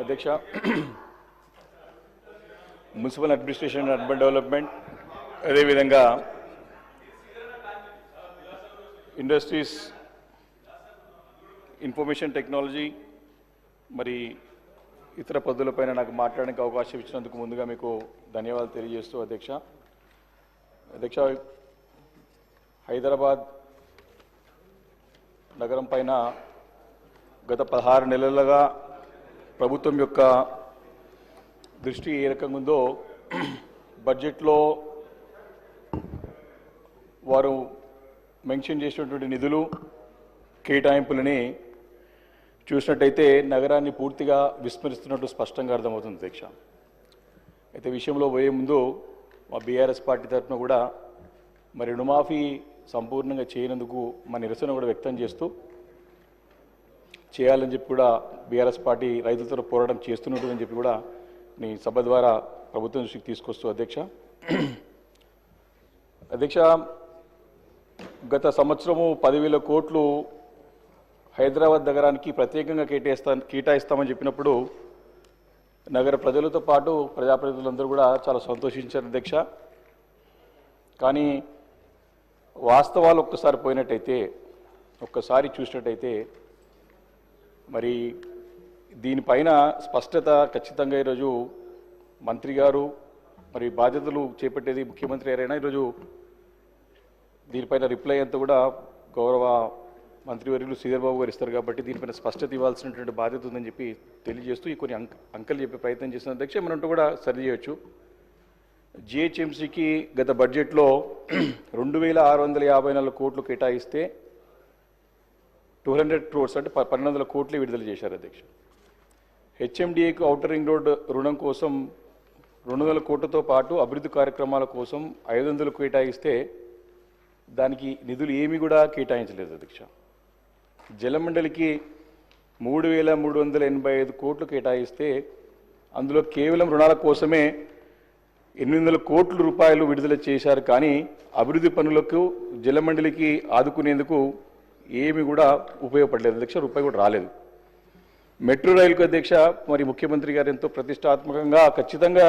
అధ్యక్ష municipal administration and urban development అదేవిధంగా industries information technology మరి ఇతర పద్ధతులపైన నాకు మాట్లాడడానికి అవకాశం ఇచ్చినందుకు ముందుగా మీకు ధన్యవాదాలు తెలియజేస్తూ అధ్యక్ష హైదరాబాద్ నగరం పైన గత 16 నెలలుగా ప్రభుత్వం యొక్క దృష్టి ఏ రకంగా ఉందో బడ్జెట్లో వారు మెన్షన్ చేసినటువంటి నిధులు కేటాయింపులని చూసినట్టయితే నగరాన్ని పూర్తిగా విస్మరిస్తున్నట్టు స్పష్టంగా అర్థమవుతుంది అధ్యక్ష. అయితే విషయంలో పోయే ముందు మా బీఆర్ఎస్ పార్టీ తరఫున కూడా మరి రుణమాఫీ సంపూర్ణంగా చేయనందుకు మా నిరసన కూడా వ్యక్తం చేస్తూ చేయాలని చెప్పి కూడా బీఆర్ఎస్ పార్టీ రైతులతో పోరాటం చేస్తున్నట్టు చెప్పి కూడా నీ సభ ద్వారా ప్రభుత్వం దృష్టికి తీసుకొస్తూ అధ్యక్ష గత సంవత్సరము 10,000 కోట్లు హైదరాబాద్ నగరానికి ప్రత్యేకంగా కేటాయిస్తామని చెప్పినప్పుడు నగర ప్రజలతో పాటు ప్రజాప్రతినిధులందరూ కూడా చాలా సంతోషించారు అధ్యక్ష. కానీ వాస్తవాలు ఒక్కసారి చూసినట్టయితే మరి దీనిపైన స్పష్టత ఖచ్చితంగా ఈరోజు మంత్రి గారు మరి బాధ్యతలు చేపట్టేది ముఖ్యమంత్రి గారైనా ఈరోజు దీనిపైన రిప్లై అంతా కూడా గౌరవ మంత్రివర్యులు శ్రీధర్ బాబు గారు ఇస్తారు కాబట్టి దీనిపైన స్పష్టత ఇవ్వాల్సినటువంటి బాధ్యత ఉందని చెప్పి తెలియజేస్తూ ఈ కొన్ని అంకెలు చెప్పే ప్రయత్నం చేసిన అధ్యక్ష మనంటూ కూడా సరి చేయవచ్చు. జిహెచ్ఎంసీకి గత బడ్జెట్లో 2,654 కోట్లు కేటాయిస్తే 200 crores అంటే 1,200 కోట్లు విడుదల చేశారు అధ్యక్ష. హెచ్ఎండిఏకు ఔటర్ రింగ్ రోడ్ రుణం కోసం 200 కోట్లతో పాటు అభివృద్ధి కార్యక్రమాల కోసం 500 కేటాయిస్తే దానికి నిధులు ఏమీ కూడా కేటాయించలేదు అధ్యక్ష. జలమండలికి 3,385 కోట్లు కేటాయిస్తే అందులో కేవలం రుణాల కోసమే 800 కోట్ల రూపాయలు విడుదల చేశారు. కానీ అభివృద్ధి పనులకు జలమండలికి ఆదుకునేందుకు ఏమి కూడా ఉపయోగపడలేదు అధ్యక్ష, రూపాయి కూడా రాలేదు. మెట్రో రైలుకు అధ్యక్ష మరి ముఖ్యమంత్రి గారు ఎంతో ప్రతిష్టాత్మకంగా ఖచ్చితంగా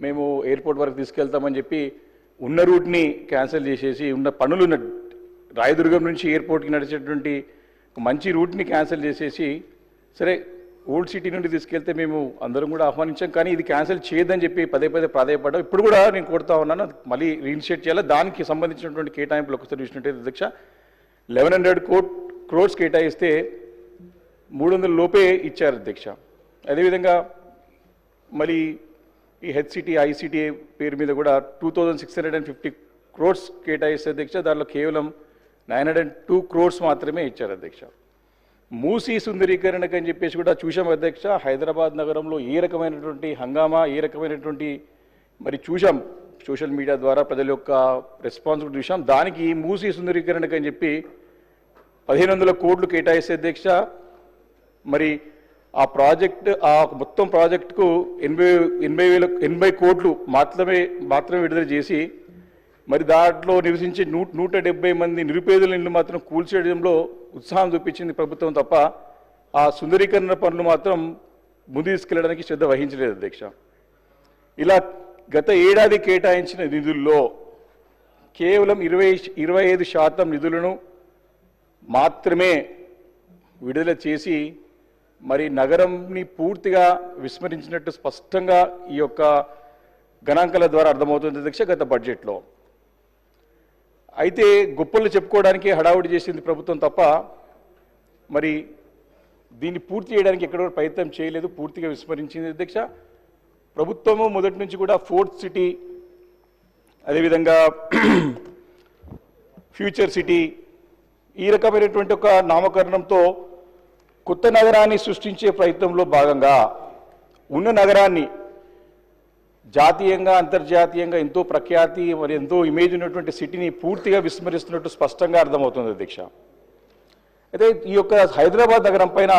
మేము ఎయిర్పోర్ట్ వరకు తీసుకెళ్తామని చెప్పి ఉన్న రూట్ని క్యాన్సిల్ చేసేసి ఉన్న పనులు రాయదుర్గం నుంచి ఎయిర్పోర్ట్కి నడిచేటువంటి మంచి రూట్ని క్యాన్సిల్ చేసేసి సరే ఓల్డ్ సిటీ నుండి తీసుకెళ్తే మేము అందరం కూడా ఆహ్వానించాం, కానీ ఇది క్యాన్సిల్ చేయదని చెప్పి పదే ప్రాధాయపడ్డాం. ఇప్పుడు కూడా నేను కోరుతా ఉన్నాను మళ్ళీ రీఇనిషియేట్ చేయాలి. దానికి సంబంధించినటువంటి కేటాయింపులు ఒకసారి చూసినట్టయితే అధ్యక్ష 1,100 crores కేటాయిస్తే 300 లోపే ఇచ్చారు అధ్యక్ష. అదేవిధంగా మళ్ళీ ఈ హెచ్సిటీ ఐసిటీ పేరు మీద కూడా 2,650 crores కేటాయిస్తే అధ్యక్ష దాంట్లో కేవలం 902 crores మాత్రమే ఇచ్చారు అధ్యక్ష. మూసీ సుందరీకరణకు అని చెప్పేసి కూడా చూసాం అధ్యక్ష. హైదరాబాద్ నగరంలో ఏ రకమైనటువంటి హంగామా ఏ రకమైనటువంటి మరి చూసాం, సోషల్ మీడియా ద్వారా ప్రజల యొక్క రెస్పాన్స్ చూసాం. దానికి మూసీ సుందరీకరణకు అని చెప్పి 1,500 కోట్లు కేటాయిస్తే అధ్యక్ష మరి ఆ ప్రాజెక్ట్ ఆ మొత్తం ప్రాజెక్టుకు 80 కోట్లు మాత్రమే విడుదల చేసి మరి దాంట్లో నివసించే 170 మంది నిరుపేదల ఇళ్ళు మాత్రం కూల్చేయడంలో ఉత్సాహం చూపించింది ప్రభుత్వం తప్ప ఆ సుందరీకరణ పనులు మాత్రం ముందు తీసుకెళ్లడానికి శ్రద్ధ వహించలేదు అధ్యక్ష. ఇలా గత ఏడాది కేటాయించిన నిధుల్లో కేవలం 25% నిధులను మాత్రమే విడుదల చేసి మరి నగరంని పూర్తిగా విస్మరించినట్టు స్పష్టంగా ఈ యొక్క గణాంకాల ద్వారా అర్థమవుతుంది అధ్యక్ష గత బడ్జెట్లో. అయితే గొప్పలు చెప్పుకోవడానికి హడావుడి చేసింది ప్రభుత్వం తప్ప మరి దీన్ని పూర్తి చేయడానికి ఎక్కడో ప్రయత్నం చేయలేదు, పూర్తిగా విస్మరించింది అధ్యక్ష. ప్రభుత్వము మొదటి నుంచి కూడా 4th సిటీ అదేవిధంగా ఫ్యూచర్ సిటీ ఈ రకమైనటువంటి ఒక నామకరణంతో కొత్త నగరాన్ని సృష్టించే ప్రయత్నంలో భాగంగా ఉన్న నగరాన్ని జాతీయంగా అంతర్జాతీయంగా ఎంతో ప్రఖ్యాతి మరి ఎంతో ఇమేజ్ ఉన్నటువంటి సిటీని పూర్తిగా విస్మరిస్తున్నట్టు స్పష్టంగా అర్థమవుతుంది అధ్యక్ష. అయితే ఈ యొక్క హైదరాబాద్ నగరం పైన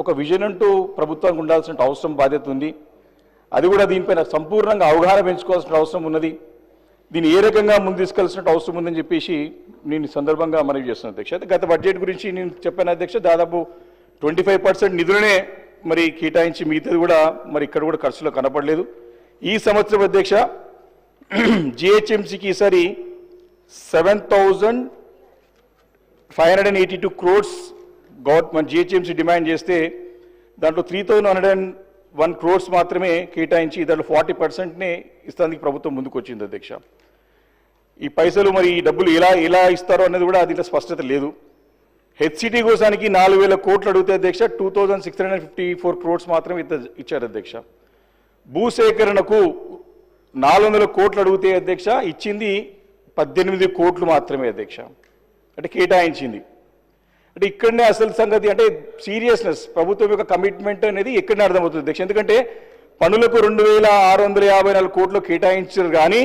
ఒక విజన్ అంటూ ప్రభుత్వానికి ఉండాల్సిన అవసరం బాధ్యత ఉంది. అది కూడా దీనిపైన సంపూర్ణంగా అవగాహన పెంచుకోవాల్సిన అవసరం ఉన్నది. దీన్ని ఏ రకంగా ముందు తీసుకెళ్లాల్సిన అవసరం ఉందని చెప్పేసి నేను సందర్భంగా మనవి చేస్తున్నాను అధ్యక్ష. గత బడ్జెట్ గురించి నేను చెప్పాను అధ్యక్ష, దాదాపు 25% నిధులనే మరి కేటాయించి మిగతాది కూడా మరి ఇక్కడ కూడా ఖర్చులో కనపడలేదు. ఈ సంవత్సరం అధ్యక్ష జిహెచ్ఎంసీకి ఈసారి 7,582 crores గవర్నమెంట్ జిహెచ్ఎంసీ డిమాండ్ చేస్తే దాంట్లో 3,101 crores మాత్రమే కేటాయించి దాంట్లో 40%నే ఇస్తానికి ప్రభుత్వం ముందుకు వచ్చింది అధ్యక్ష. ఈ పైసలు మరి ఈ డబ్బులు ఎలా ఇస్తారో అనేది కూడా దీంట్లో స్పష్టత లేదు. హెచ్సిటీ కోసానికి 4,000 కోట్లు అడిగితే అధ్యక్ష 2,654 crores మాత్రమే ఇచ్చారు అధ్యక్ష. భూసేకరణకు 400 కోట్లు అడిగితే అధ్యక్ష ఇచ్చింది 18 కోట్లు మాత్రమే అధ్యక్ష, అంటే కేటాయించింది. అంటే ఇక్కడనే అసలు సంగతి అంటే సీరియస్నెస్ ప్రభుత్వం యొక్క కమిట్మెంట్ అనేది ఇక్కడనే అర్థమవుతుంది అధ్యక్ష. ఎందుకంటే పనులకు 2,654 కోట్లు కేటాయించారు కానీ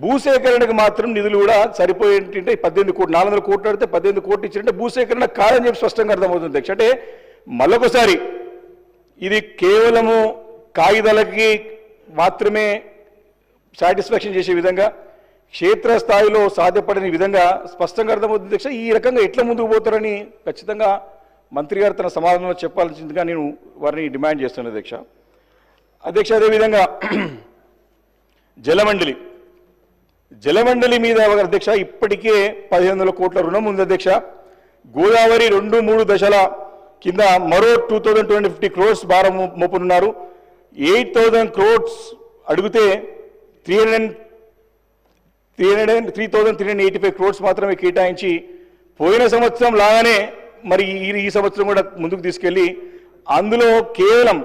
భూసేకరణకు మాత్రం నిధులు కూడా సరిపోయేంటే 18 కోట్లు, 400 కోట్లు అడితే 18 కోట్లు ఇచ్చారంటే భూసేకరణ కాదని చెప్పి స్పష్టంగా అర్థమవుతుంది అధ్యక్ష. అంటే మళ్ళొకసారి ఇది కేవలము కాగిదాలకి మాత్రమే సాటిస్ఫాక్షన్ చేసే విధంగా క్షేత్రస్థాయిలో సాధ్యపడని విధంగా స్పష్టంగా అర్థమవుతుంది అధ్యక్ష. ఈ రకంగా ఎట్లా ముందుకు పోతారని ఖచ్చితంగా మంత్రి గారు తన సమాధానంలో చెప్పాల్సిందిగా నేను వారిని డిమాండ్ చేస్తున్నాను అధ్యక్ష. అదేవిధంగా జలమండలి మీద అధ్యక్ష ఇప్పటికే 1,500 కోట్ల రుణం ఉంది అధ్యక్ష. గోదావరి 2-3 దశల కింద మరో 2,250 crores భారం మోపనున్నారు. 8,000 crores అడిగితే 3,385 crores మాత్రమే కేటాయించి పోయిన సంవత్సరం లాగానే మరి ఈ సంవత్సరం కూడా ముందుకు తీసుకెళ్లి అందులో కేవలం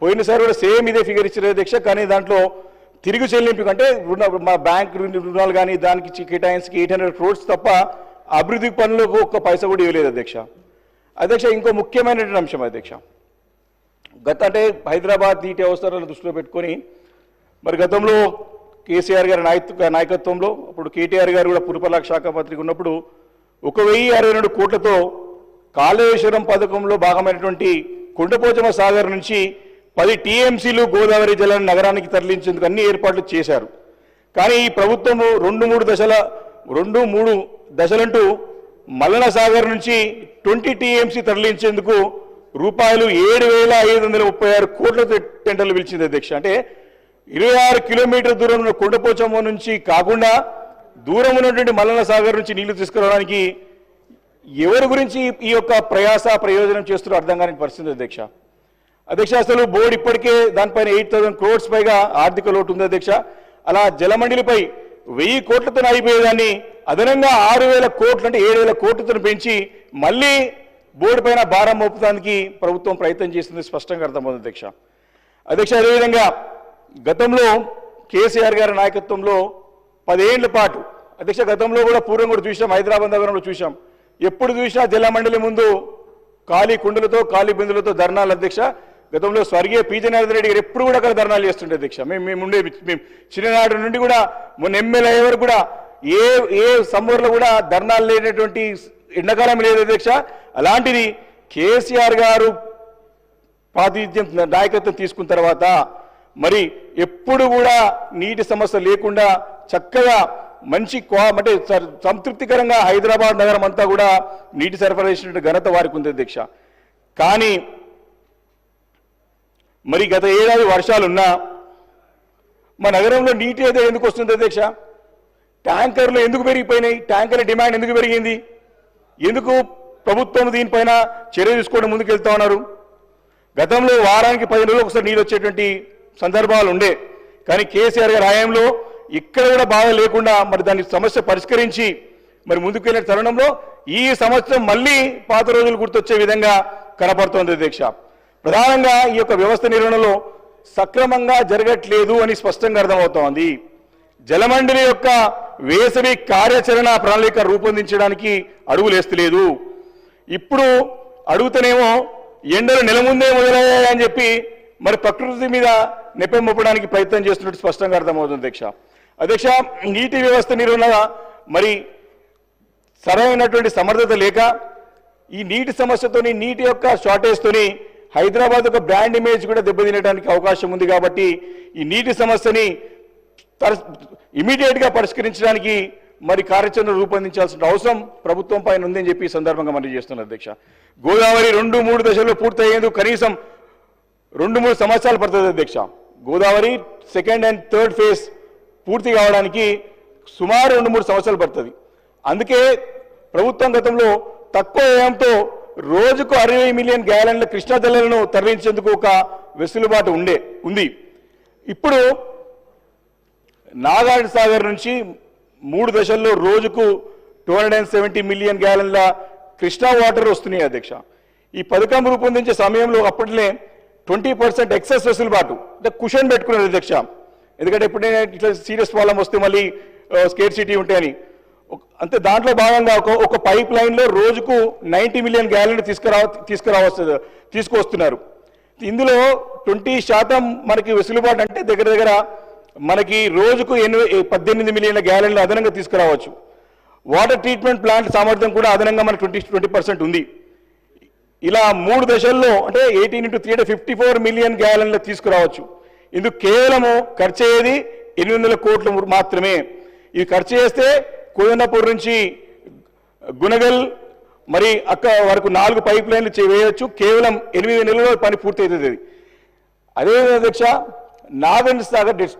పోయినసారి కూడా సేమ్ ఇదే ఫిగర్ ఇచ్చారు అధ్యక్ష. కానీ దాంట్లో తిరిగి చెల్లింపు అంటే మా బ్యాంక్ రుణాలు కానీ దానికి కేటాయించి 800 crores తప్ప అభివృద్ధి పనులకు ఒక్క పైసా కూడా ఇవ్వలేదు అధ్యక్ష. ఇంకో ముఖ్యమైనటువంటి అంశం అధ్యక్ష, అంటే హైదరాబాద్ నీటి అవసరాలను దృష్టిలో పెట్టుకొని మరి గతంలో కేసీఆర్ గారి నాయకత్వంలో అప్పుడు కేటీఆర్ గారు కూడా పురపాలక శాఖ మంత్రిగా ఉన్నప్పుడు 1,062 కోట్లతో కాళేశ్వరం పథకంలో భాగమైనటువంటి కొండపోచమ్మ సాగర్ నుంచి 10 TMCలు గోదావరి జలాన్ని నగరానికి తరలించేందుకు అన్ని ఏర్పాట్లు చేశారు. కానీ ఈ ప్రభుత్వము 2-3 దశలంటూ మల్లన సాగర్ నుంచి 20 TMC తరలించేందుకు రూపాయలు 7,536 కోట్లతో టెండర్లు పిలిచింది అధ్యక్ష. అంటే 26 కిలోమీటర్ల దూరం ఉన్న కొండపోచమ్మ నుంచి కాకుండా దూరం ఉన్నటువంటి మల్లన సాగర్ నుంచి నీళ్లు తీసుకురావడానికి ఎవరి గురించి ఈ యొక్క ప్రయోజనం చేస్తారో అర్థం కాని పరిస్థితి అధ్యక్ష. అసలు బోర్డు ఇప్పటికే దానిపైన 8,000 crores పైగా ఆర్థిక లోటు ఉంది అధ్యక్ష. అలా జలమండలిపై 1,000 కోట్లతో అయిపోయేదాన్ని అదనంగా 6,000 కోట్లు అంటే 7,000 కోట్లతో పెంచి మళ్ళీ బోర్డు పైన భారం మోపడానికి ప్రభుత్వం ప్రయత్నం చేస్తుంది స్పష్టంగా అర్థమవుతుంది అధ్యక్ష. అదేవిధంగా గతంలో కేసీఆర్ గారి నాయకత్వంలో 10 ఏళ్ల పాటు అధ్యక్ష గతంలో కూడా పూర్వం కూడా చూసాం, హైదరాబాద్ నగరంలో చూసాం, ఎప్పుడు చూసినా జలమండలి ముందు ఖాళీ కుండలతో ఖాళీ బిందులతో ధర్నాలు అధ్యక్ష. గతంలో స్వర్గీయ పి. జనార్దన్ రెడ్డి గారు ఎప్పుడు కూడా అక్కడ ధర్నాలు చేస్తుండే అధ్యక్ష. మేము చిన్ననాటి నుండి కూడా మొన్న ఎమ్మెల్యే వరకు కూడా ఏ సమ్మర్లో కూడా ధర్నాలు లేనటువంటి ఎండాకాలం లేదు అధ్యక్ష. అలాంటిది కేసీఆర్ గారు ప్రాతినిధ్యం నాయకత్వం తీసుకున్న తర్వాత మరి ఎప్పుడు కూడా నీటి సమస్య లేకుండా చక్కగా మంచి అంటే సంతృప్తికరంగా హైదరాబాద్ నగరం అంతా కూడా నీటి సరఫరా చేసినట్టు ఘనత వారికి ఉంది అధ్యక్ష. కానీ మరి గత ఏడాది వర్షాలున్నా మా నగరంలో నీటి అయితే ఎందుకు వస్తుంది అధ్యక్ష? ట్యాంకర్లు ఎందుకు పెరిగిపోయినాయి? ట్యాంకర్ల డిమాండ్ ఎందుకు పెరిగింది? ఎందుకు ప్రభుత్వం దీనిపైన చర్య తీసుకోవడం ముందుకు వెళ్తా ఉన్నారు? గతంలో వారానికి 10 రోజులు ఒకసారి నీళ్ళు వచ్చేటువంటి సందర్భాలు ఉండే, కానీ కేసీఆర్ గారి హయాంలో ఇక్కడ కూడా బాగా లేకుండా మరి దాని సమస్య పరిష్కరించి మరి ముందుకు వెళ్ళిన తరుణంలో ఈ సంవత్సరం మళ్ళీ పాత రోజులు గుర్తొచ్చే విధంగా కనపడుతోంది అధ్యక్ష. ప్రధానంగా ఈ యొక్క వ్యవస్థ నిర్వహణలో సక్రమంగా జరగట్లేదు అని స్పష్టంగా అర్థమవుతోంది. జలమండలి యొక్క వేసవి కార్యాచరణ ప్రణాళిక రూపొందించడానికి అడుగులేస్తలేదు. ఇప్పుడు అడుగుతనేమో ఎండలు నెల ముందే మొదలయ్యాయని చెప్పి మరి ప్రకృతి మీద నెపం మోపడానికి ప్రయత్నం చేస్తున్నట్టు స్పష్టంగా అర్థమవుతుంది అధ్యక్ష. నీటి వ్యవస్థ నిర్వహణ మరి సరైనటువంటి సమర్థత లేక ఈ నీటి సమస్యతోని నీటి యొక్క షార్టేజ్తోని హైదరాబాద్ ఒక బ్రాండ్ ఇమేజ్ కూడా దెబ్బతినడానికి అవకాశం ఉంది. కాబట్టి ఈ నీటి సమస్యని ఇమీడియట్గా పరిష్కరించడానికి మరి కార్యాచరణ రూపొందించాల్సిన అవసరం ప్రభుత్వం పైన ఉందని చెప్పి ఈ సందర్భంగా మనం చేస్తున్నాం అధ్యక్ష. గోదావరి 2-3 దశల్లో పూర్తయ్యేందుకు కనీసం 2-3 సంవత్సరాలు పడుతుంది అధ్యక్ష. Godavari second and third phase పూర్తి కావడానికి సుమారు 2-3 సంవత్సరాలు పడుతుంది. అందుకే ప్రభుత్వం గతంలో తక్కువ వ్యయంతో రోజుకు 60 మిలియన్ గ్యాలన్ల కృష్ణా జలాలను తరలించేందుకు ఒక వెసులుబాటు ఉంది. ఇప్పుడు నాగార్జున సాగర్ నుంచి 3 దశల్లో రోజుకు 270 మిలియన్ గ్యాలన్ల కృష్ణా వాటర్ వస్తున్నాయి అధ్యక్ష. ఈ పథకం రూపొందించే సమయంలో అప్పట్లే 20% ఎక్సెస్ వెసులుబాటు అంటే కుషన్ పెట్టుకున్నారు అధ్యక్ష. ఎందుకంటే ఎప్పుడైనా ఇట్లా సీరియస్ ప్రాబ్లం వస్తే మళ్ళీ స్కేర్ సిటీ ఉంటాయని. అంతే దాంట్లో భాగంగా ఒక పైప్ లైన్లో రోజుకు 90 మిలియన్ గ్యాలన్ తీసుకువస్తున్నారు. ఇందులో 20% మనకి వెసులుబాటు అంటే దగ్గర మనకి రోజుకు 18 మిలియన్ల గ్యాలన్లు అదనంగా తీసుకురావచ్చు. వాటర్ ట్రీట్మెంట్ ప్లాంట్ సామర్థ్యం కూడా అదనంగా మనకు 20% ఉంది. ఇలా 3 దశల్లో అంటే 18 × 3 అంటే 54 మిలియన్ గ్యాలన్లు తీసుకురావచ్చు. ఇందుకు కేవలము ఖర్చు అయ్యేది 800 కోట్లు మాత్రమే. ఇవి ఖర్చు చేస్తే కోదండపూర్ నుంచి గుణగల్ మరి అక్కడ వరకు 4 పైప్ లైన్లు వేయవచ్చు. కేవలం 8 నెలల్లో పని పూర్తి అవుతుంది. అదేవిధంగా అధ్యక్ష నాగార్జున సాగర్ డెడ్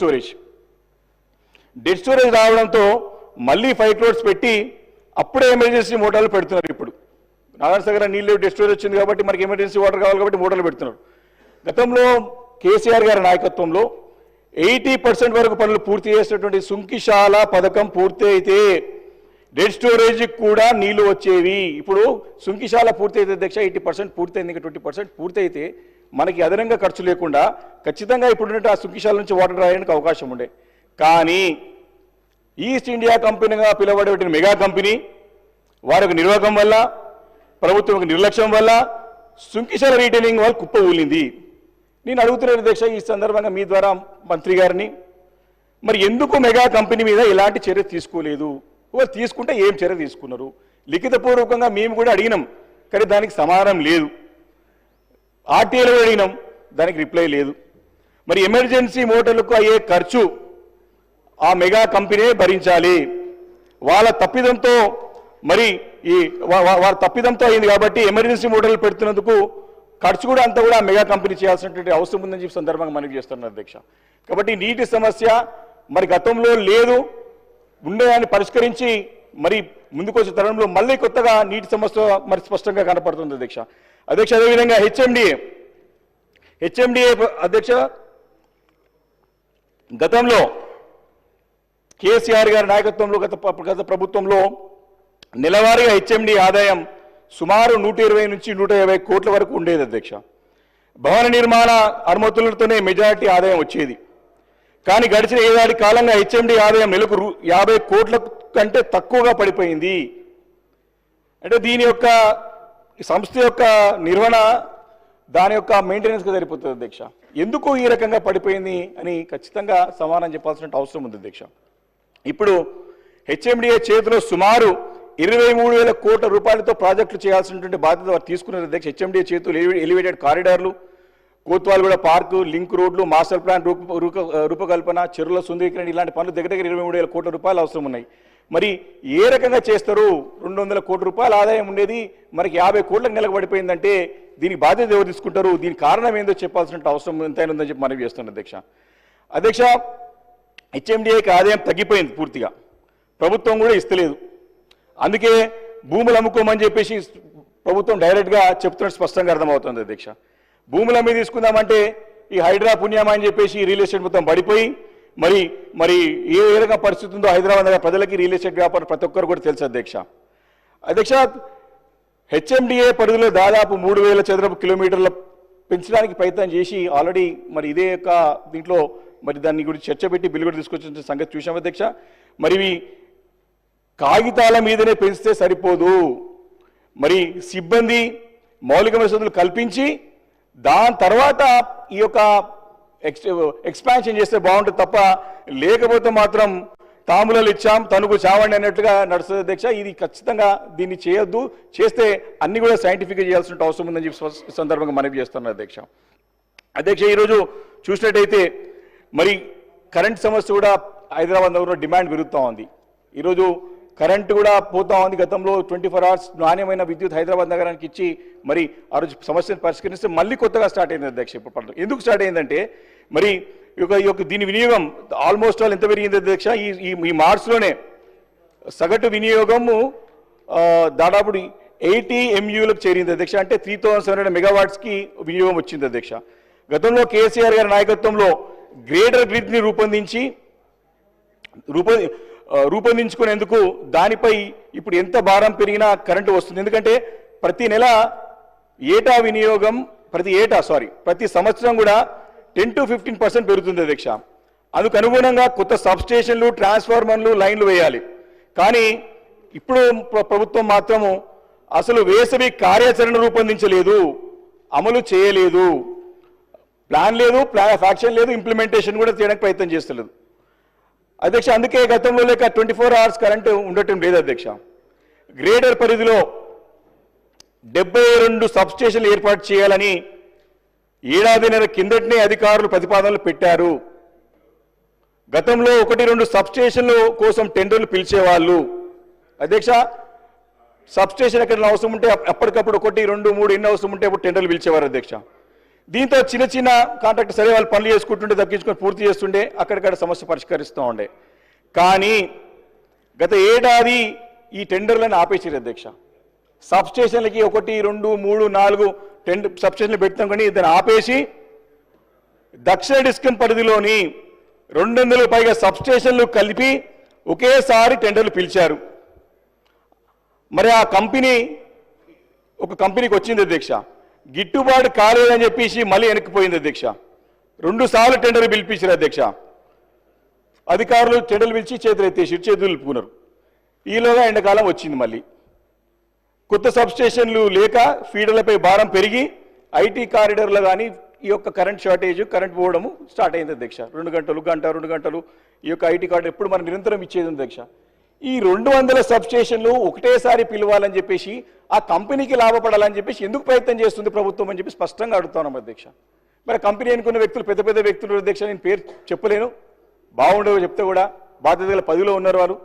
స్టోరేజ్ రావడంతో మళ్ళీ 5 crores పెట్టి అప్పుడే ఎమర్జెన్సీ మోటార్లు పెడుతున్నారు. ఇప్పుడు నాగార్జున సాగర్ నీళ్ళు డెడ్ స్టోరేజ్ వచ్చింది కాబట్టి మనకి ఎమర్జెన్సీ వాటర్ కావాలి కాబట్టి మోటార్లు పెడుతున్నారు. గతంలో కేసీఆర్ గారి నాయకత్వంలో 80% వరకు పనులు పూర్తి చేసినటువంటి సుంకిశాల పథకం పూర్తి అయితే డెడ్ స్టోరేజ్ కూడా నీళ్లు వచ్చేవి. ఇప్పుడు సుంకిశాల పూర్తి అయితే అధ్యక్ష 80% పూర్తయింది. ఇంకా 20% పూర్తి అయితే మనకి అదనంగా ఖర్చు లేకుండా ఖచ్చితంగా ఇప్పుడున్నట్టు ఆ సుంకిశాల నుంచి వాటర్ రాయడానికి అవకాశం ఉండే. కానీ ఈస్ట్ ఇండియా కంపెనీగా పిలువబడే మెగా కంపెనీ వారికి నిర్వాహకం వల్ల ప్రభుత్వం నిర్లక్ష్యం వల్ల సుంకిశాల రీటైలింగ్ వాళ్ళు కుప్ప ఊలింది. నేను అడుగుతున్నాను అధ్యక్ష ఈ సందర్భంగా మీ ద్వారా మంత్రి గారిని, మరి ఎందుకు మెగా కంపెనీ మీద ఎలాంటి చర్య తీసుకోలేదు? వాళ్ళు తీసుకుంటే ఏం చర్య తీసుకున్నారు? లిఖితపూర్వకంగా మేము కూడా అడిగినాం కానీ దానికి సమాధానం లేదు. ఆర్టీఐలో అడిగినాం దానికి రిప్లై లేదు. మరి ఎమర్జెన్సీ మోటార్లకు అయ్యే ఖర్చు ఆ మెగా కంపెనీ భరించాలి. వాళ్ళ తప్పిదంతో మరి వారి తప్పిదంతో అయింది కాబట్టి ఎమర్జెన్సీ మోటార్లు పెడుతున్నందుకు ఖర్చు కూడా అంతా కూడా మెగా కంపెనీ చేయాల్సినటువంటి అవసరం ఉందని చెప్పి సందర్భంగా మనకి చేస్తున్నారు అధ్యక్ష. కాబట్టి నీటి సమస్య మరి గతంలో లేదు, ఉండేదాన్ని పరిష్కరించి మరి ముందుకొచ్చే తరుణంలో మళ్ళీ కొత్తగా నీటి సమస్య మరి స్పష్టంగా కనపడుతుంది అధ్యక్ష. అదేవిధంగా హెచ్ఎండిఏ అధ్యక్ష గతంలో కేసీఆర్ గారి నాయకత్వంలో గత ప్రభుత్వంలో నెలవారీగా హెచ్ఎండి ఆదాయం సుమారు 120 నుంచి 150 కోట్ల వరకు ఉండేది అధ్యక్ష. భవన నిర్మాణ అనుమతులతోనే మెజారిటీ ఆదాయం వచ్చేది. కానీ గడిచిన 7 ఏళ్ల కాలంగా హెచ్ఎండి ఆదాయం నెలకు 50 కోట్ల కంటే తక్కువగా పడిపోయింది. అంటే దీని యొక్క సంస్థ యొక్క నిర్వహణ దాని యొక్క మెయింటెనెన్స్గా సరిపోతుంది అధ్యక్ష. ఎందుకు ఈ రకంగా పడిపోయింది అని ఖచ్చితంగా సమాధానం చెప్పాల్సిన అవసరం ఉంది అధ్యక్ష. ఇప్పుడు హెచ్ఎండిఏ చేతిలో సుమారు 23,000 కోట్ల రూపాయలతో ప్రాజెక్టులు చేయాల్సినటువంటి బాధ్యత వారు తీసుకున్నారు అధ్యక్ష. హెచ్ఎండిఏ చేతులు ఎలివేటెడ్ కారిడార్లు, కోత్వాల్గూడ పార్కు, లింక్ రోడ్లు, మాస్టర్ ప్లాన్ రూపకల్పన, చెరువుల సుందరీకరణ ఇలాంటి పనులు దగ్గర 23,000 కోట్ల రూపాయలు అవసరం ఉన్నాయి. మరి ఏ రకంగా చేస్తారు? 200 కోట్ల రూపాయల ఆదాయం ఉండేది మనకి 50 కోట్లకు నెలకు పడిపోయిందంటే దీనికి బాధ్యత ఎవరు తీసుకుంటారు? దీనికి కారణం ఏందో చెప్పాల్సిన అవసరం ఎంతైనా ఉందని చెప్పి మనవి చేస్తున్నాను అధ్యక్ష. హెచ్ఎండిఏకి ఆదాయం తగ్గిపోయింది పూర్తిగా, ప్రభుత్వం కూడా ఇస్తలేదు. అందుకే భూములు అమ్ముకోమని చెప్పేసి ప్రభుత్వం డైరెక్ట్గా చెప్తున్నట్టు స్పష్టంగా అర్థమవుతుంది అధ్యక్ష. భూములు అమ్మి తీసుకుందామంటే ఈ హైడ్రా పుణ్యమా అని చెప్పేసి రియల్ ఎస్టేట్ మొత్తం పడిపోయి మరి ఏ రకంగా పరిస్థితి ఉందో హైదరాబాద్ నగర ప్రజలకి రియల్ ఎస్టేట్ వ్యాపారం ప్రతి ఒక్కరు కూడా తెలుసు అధ్యక్ష. హెచ్ఎండిఏ పరిధిలో దాదాపు 3,000 చదరపు కిలోమీటర్ల పెంచడానికి ప్రయత్నం చేసి ఆల్రెడీ మరి ఇదే యొక్క దీంట్లో మరి దాన్ని గురించి చర్చ పెట్టి బిల్లు కూడా తీసుకొచ్చిన సంగతి చూసాం అధ్యక్ష. మరి కాగితాల మీదనే పెంచితే సరిపోదు, మరి సిబ్బంది మౌలిక వసతులు కల్పించి దాని తర్వాత ఈ యొక్క ఎక్స్పాన్షన్ చేస్తే బాగుంటుంది తప్ప లేకపోతే మాత్రం తాములలు ఇచ్చాం తనుకు చావండి అన్నట్టుగా నడుస్తుంది అధ్యక్ష. ఇది ఖచ్చితంగా దీన్ని చేయొద్దు, చేస్తే అన్ని కూడా సైంటిఫిక్గా చేయాల్సిన అవసరం ఉందని చెప్పి సందర్భంగా మనవి చేస్తున్నాను అధ్యక్ష. ఈరోజు చూసినట్టయితే మరి కరెంట్ సమస్య కూడా హైదరాబాద్ నగరంలో డిమాండ్ పెరుగుతూ ఉంది. ఈరోజు కరెంటు కూడా పోతా ఉంది. గతంలో 24 hours నాణ్యమైన విద్యుత్ హైదరాబాద్ నగరానికి ఇచ్చి మరి ఆ రోజు సమస్యను పరిష్కరిస్తే మళ్ళీ కొత్తగా స్టార్ట్ అయింది అధ్యక్ష. ఇప్పుడు పనులు ఎందుకు స్టార్ట్ అయిందంటే మరి దీని వినియోగం ఆల్మోస్ట్ ఎంత పెరిగింది అధ్యక్ష? ఈ మార్చిలోనే సగటు వినియోగము దాదాపు 80 MUలకు చేరింది అధ్యక్ష. అంటే 3700 megawattsకి వినియోగం వచ్చింది అధ్యక్ష. గతంలో కేసీఆర్ గారి నాయకత్వంలో గ్రేటర్ గ్రిడ్ని రూపొందించుకునేందుకు దానిపై ఇప్పుడు ఎంత భారం పెరిగినా కరెంటు వస్తుంది. ఎందుకంటే ప్రతి నెల వినియోగం ప్రతి సంవత్సరం కూడా 10 to 15% పెరుగుతుంది అధ్యక్ష. అందుకు అనుగుణంగా కొత్త సబ్స్టేషన్లు, ట్రాన్స్ఫార్మర్లు, లైన్లు వేయాలి. కానీ ఇప్పుడు ప్రభుత్వం మాత్రము అసలు వేసవి కార్యాచరణ రూపొందించలేదు, అమలు చేయలేదు, ప్లాన్ ఆఫ్ యాక్షన్ లేదు, ఇంప్లిమెంటేషన్ కూడా చేయడానికి ప్రయత్నం చేస్తలేదు అధ్యక్ష. అందుకే గతంలో లేక 24 hours కరెంటు ఉండటం లేదు అధ్యక్ష. గ్రేటర్ పరిధిలో 72 సబ్స్టేషన్లు ఏర్పాటు చేయాలని ఏడాదిన్నర కిందటనే అధికారులు ప్రతిపాదనలు పెట్టారు. గతంలో 1-2 సబ్స్టేషన్ల కోసం టెండర్లు పిలిచేవాళ్ళు అధ్యక్ష. సబ్స్టేషన్ ఎక్కడ అవసరం ఉంటే అప్పటికప్పుడు 1, 2, 3 ఎన్ని అవసరం ఉంటే అప్పుడు టెండర్లు పిలిచేవారు అధ్యక్ష. దీంతో చిన్న కాంట్రాక్ట్ సరే వాళ్ళు పనులు చేసుకుంటుంటే తగ్గించుకొని పూర్తి చేస్తుండే, అక్కడిక్కడ సమస్య పరిష్కరిస్తూ ఉండే. కానీ గత ఏడాది ఈ టెండర్లను ఆపేసారు అధ్యక్ష. సబ్స్టేషన్లకి 1, 2, 3, 4 సబ్స్టేషన్లు పెడతాం కానీ దాన్ని ఆపేసి దక్షిణ డిస్కం పరిధిలోని 200 పైగా సబ్స్టేషన్లు కలిపి ఒకేసారి టెండర్లు పిలిచారు. మరి ఆ ఒక కంపెనీకి వచ్చింది అధ్యక్ష, గిట్టుబాటు కాలేదని చెప్పేసి మళ్ళీ వెనక్కిపోయింది అధ్యక్ష. 2 సార్లు టెండర్ పిలిపించారు అధ్యక్ష. అధికారులు టెండర్లు పిలిచి చేతులు నిలుపుకున్నారు. ఈలోగా ఎండాకాలం వచ్చింది. మళ్ళీ కొత్త సబ్స్టేషన్లు లేక ఫీడర్లపై భారం పెరిగి ఐటీ కారిడార్లో కానీ ఈ యొక్క కరెంట్ షార్టేజ్, కరెంట్ పోవడము స్టార్ట్ అయింది అధ్యక్ష. 2 గంటలు ఈ యొక్క ఐటీ కార్డు ఎప్పుడు మనం నిరంతరం ఇచ్చేది అధ్యక్ష. ఈ 200 సబ్స్టేషన్లు ఒకటేసారి పిలవాలని చెప్పేసి ఆ కంపెనీకి లాభపడాలని చెప్పేసి ఎందుకు ప్రయత్నం చేస్తుంది ప్రభుత్వం అని చెప్పి స్పష్టంగా అడుగుతున్నాం అధ్యక్ష. మరి కంపెనీ అనుకున్న వ్యక్తులు పెద్ద వ్యక్తులు అధ్యక్ష, నేను పేరు చెప్పలేను, బాగుండవు చెప్తే కూడా బాధ్యత గల పదవిలో ఉన్నారు వారు.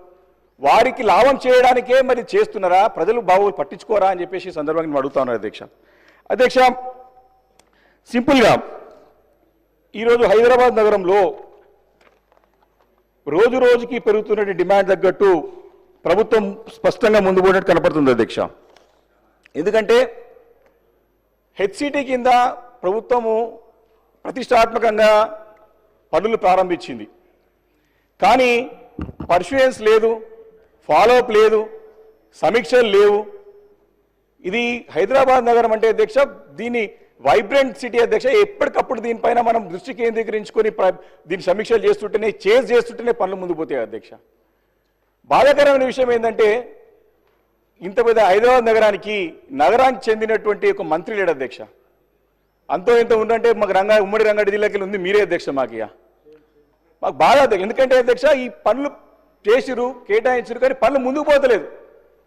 వారికి లాభం చేయడానికే మరి చేస్తున్నారా, ప్రజలు పట్టించుకోరా అని చెప్పేసి సందర్భంగా నేను అడుగుతా ఉన్నాను అధ్యక్ష. సింపుల్గా ఈరోజు హైదరాబాద్ నగరంలో రోజుకి పెరుగుతున్న డిమాండ్ తగ్గట్టు ప్రభుత్వం స్పష్టంగా ముందు పోయినట్టు కనపడుతుంది అధ్యక్ష. ఎందుకంటే హెచ్సిటీ కింద ప్రభుత్వము ప్రతిష్టాత్మకంగా పనులు ప్రారంభించింది. కానీ పర్సూయెన్స్ లేదు, ఫాలోఅప్ లేదు, సమీక్షలు లేవు. ఇది హైదరాబాద్ నగరం అంటే అధ్యక్ష దీన్ని వైబ్రెంట్ సిటీ అధ్యక్ష. ఎప్పటికప్పుడు దీనిపైన మనం దృష్టి కేంద్రీకరించుకొని దీన్ని సమీక్షలు చేస్తుంటేనే పనులు ముందు పోతాయి అధ్యక్ష. బాధాకరమైన విషయం ఏంటంటే ఇంత పెద్ద హైదరాబాద్ నగరానికి చెందినటువంటి ఒక మంత్రి లేడు అధ్యక్ష. అంతో ఇంత ఉందంటే మాకు ఉమ్మడి రంగారెడ్డి జిల్లాకి ఉంది, మీరే అధ్యక్ష. మాకు బాధ ఎందుకంటే అధ్యక్ష ఈ పనులు చేసిరు, కేటాయించరు, కానీ పనులు ముందుకు పోతలేదు.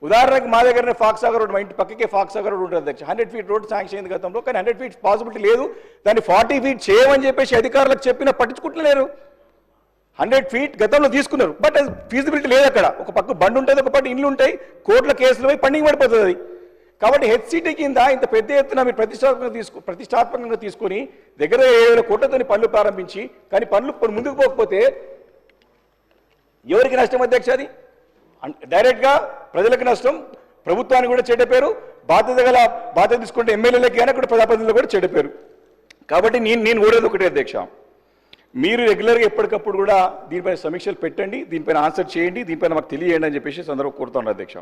ఉదాహరణకు మా దగ్గరనే ఫాక్సాగర్ రోడ్, మా ఇంటి పక్కకే ఫాక్సాగర్ రోడ్ ఉంటుంది అధ్యక్ష. 100 feet రోడ్ శాంక్షన్ అయింది గతంలో, కానీ 100 feet పాసిబిలిటీ లేదు. దాన్ని 40 feet చేయమని చెప్పేసి అధికారులకు చెప్పినా పట్టించుకుంటలేరు. 100 feet గతంలో తీసుకున్నారు, బట్ అది ఫీజిబిలిటీ లేదు. అక్కడ ఒక పక్క బండి ఉంటుంది, ఒక పక్క ఇండ్లు ఉంటాయి, కోర్టుల కేసులు పోయి పండింగ్ పడిపోతుంది అది. కాబట్టి హెచ్సిటీ కింద ఇంత పెద్ద ఎత్తున మీరు ప్రతిష్టాత్మకంగా తీసుకొని దగ్గర 7,000 కోట్లతో పనులు ప్రారంభించి కానీ పనులు ముందుకు పోకపోతే ఎవరికి నష్టం అధ్యక్ష? అది డైరెక్ట్గా ప్రజలకు నష్టం, ప్రభుత్వానికి కూడా చెడ్డ పేరు, బాధ్యత తీసుకుంటే ఎమ్మెల్యేలకి అయినా కూడా ప్రజాప్రతినిధులకు కూడా చెడ్డ పేరు. కాబట్టి నేను కోరేది ఒకటే అధ్యక్ష, మీరు రెగ్యులర్గా ఎప్పటికప్పుడు కూడా దీనిపైన సమీక్షలు పెట్టండి, దీనిపైన ఆన్సర్ చేయండి, దీనిపైన మాకు తెలియజేయండి అని చెప్పేసి సందర్భంగా కోరుతున్నాను అధ్యక్ష.